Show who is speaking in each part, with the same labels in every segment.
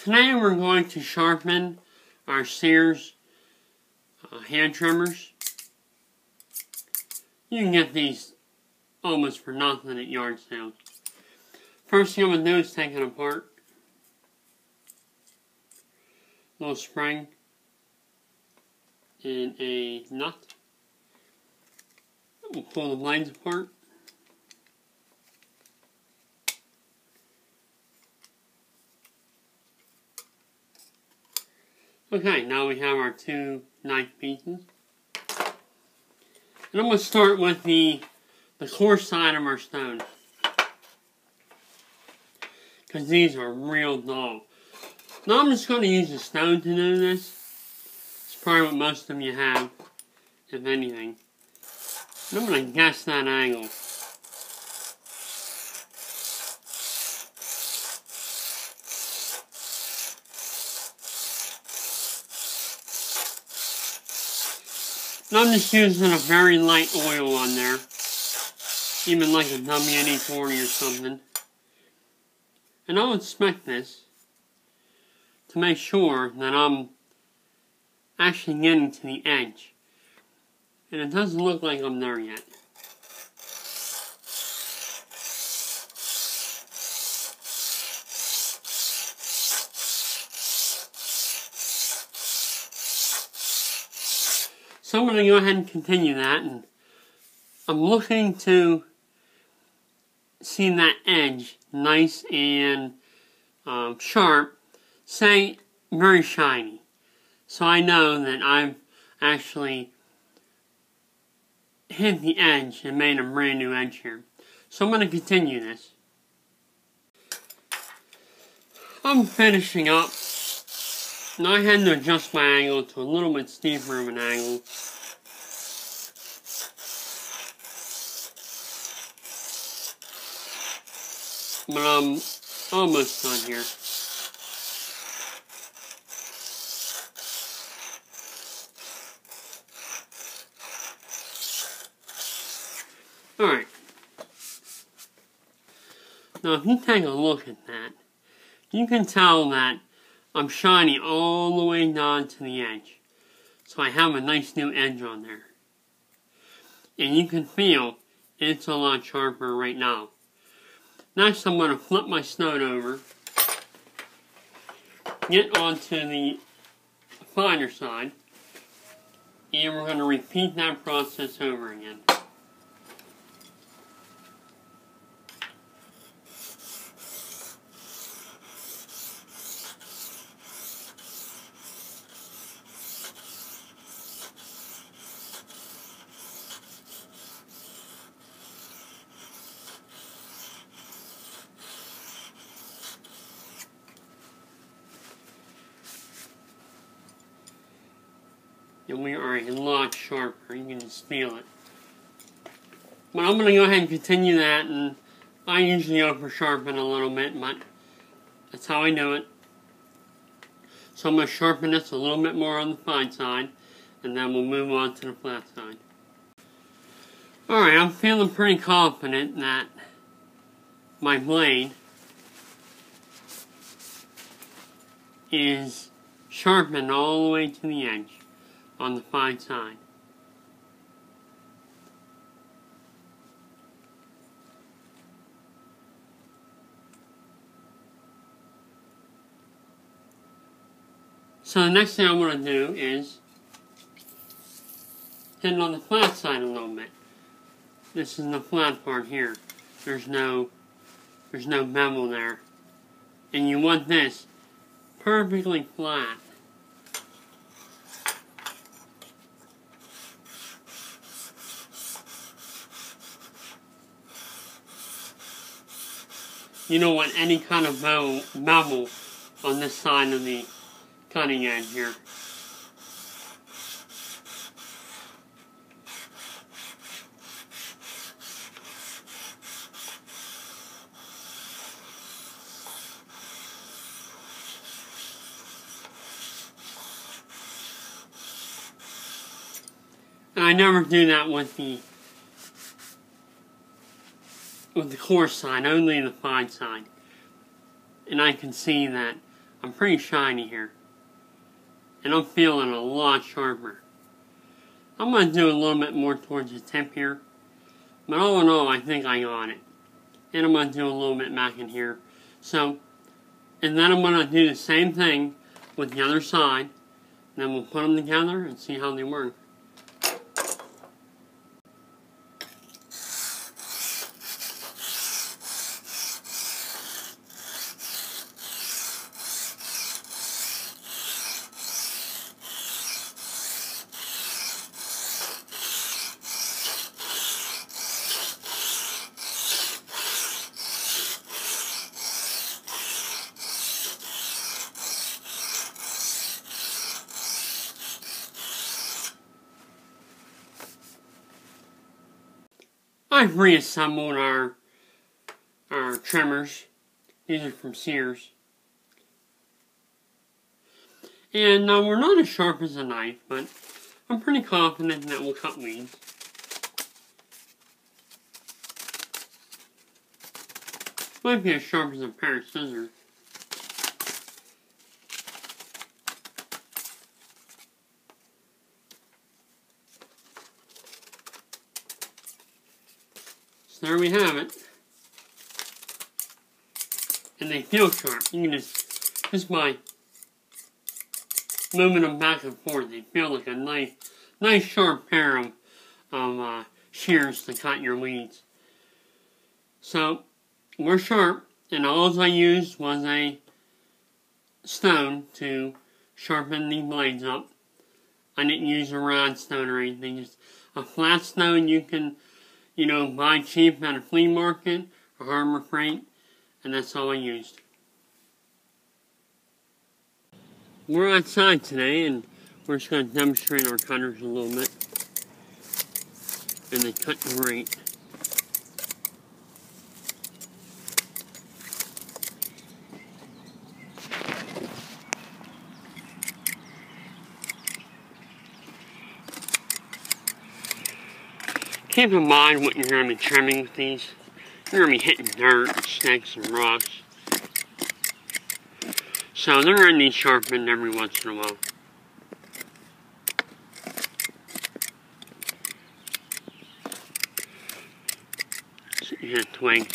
Speaker 1: Today we're going to sharpen our Sears hand trimmers. You can get these almost for nothing at yard sales. First thing I'm going to do is take it apart. Little spring and a nut. We'll pull the blades apart. Okay, now we have our two knife pieces. And I'm going to start with the coarse side of our stones, because these are real dull. Now I'm just going to use a stone to do this. It's probably what most of you have, if anything. And I'm going to guess that angle. And I'm just using a very light oil on there, even like a WD-40 or something. And I'll inspect this to make sure that I'm actually getting to the edge. And it doesn't look like I'm there yet. So I'm going to go ahead and continue that, and I'm looking to see that edge nice and sharp, say very shiny. So I know that I've actually hit the edge and made a brand new edge here. So I'm going to continue this. I'm finishing up. Now I had to adjust my angle to a little bit steeper of an angle. But I'm almost done here. Alright. Now if you take a look at that, you can tell that I'm shining all the way down to the edge. So I have a nice new edge on there. And you can feel it's a lot sharper right now. Next I'm going to flip my stone over, get onto the finer side, and we're going to repeat that process over again. And we are a lot sharper. You can just feel it. But I'm going to go ahead and continue that, and I usually over sharpen a little bit, but that's how I do it. So I'm going to sharpen this a little bit more on the fine side, and then we'll move on to the flat side. Alright, I'm feeling pretty confident that my blade is sharpened all the way to the edge on the fine side. So the next thing I want to do is hit it on the flat side a little bit. This is the flat part here. There's no bevel there. And you want this perfectly flat. You don't want any kind of bevel on this side of the cutting edge here. And I never do that with the coarse side, only the fine side. And I can see that I'm pretty shiny here. And I'm feeling a lot sharper. I'm going to do a little bit more towards the tip here. But all in all, I think I got it. And I'm going to do a little bit back in here. So, and then I'm going to do the same thing with the other side. Then we'll put them together and see how they work. I've reassembled our trimmers. These are from Sears. And we're not as sharp as a knife, but I'm pretty confident that we'll cut weeds. Might be as sharp as a pair of scissors. So there we have it. And they feel sharp. You can just by moving them back and forth, they feel like a nice sharp pair of shears to cut your weeds. So we're sharp, and all I used was a stone to sharpen the blades up. I didn't use a rod stone or anything, just a flat stone you can buy cheap at a flea market or Harbor Freight, and that's all I used. We're outside today, and we're just going to demonstrate our cutters a little bit. And they cut great. Keep in mind what you're going to be trimming with these. You're going to be hitting dirt, snakes, and rocks. So they're going to need sharpened every once in a while. So you hit a twig.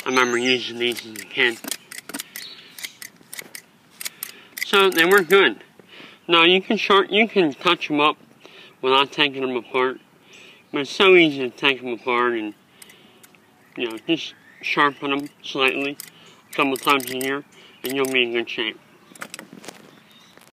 Speaker 1: I remember using these as a kid. So they work good. Now you can touch them up without taking them apart. But it's so easy to take them apart and just sharpen them slightly a couple times a year and you'll be in good shape.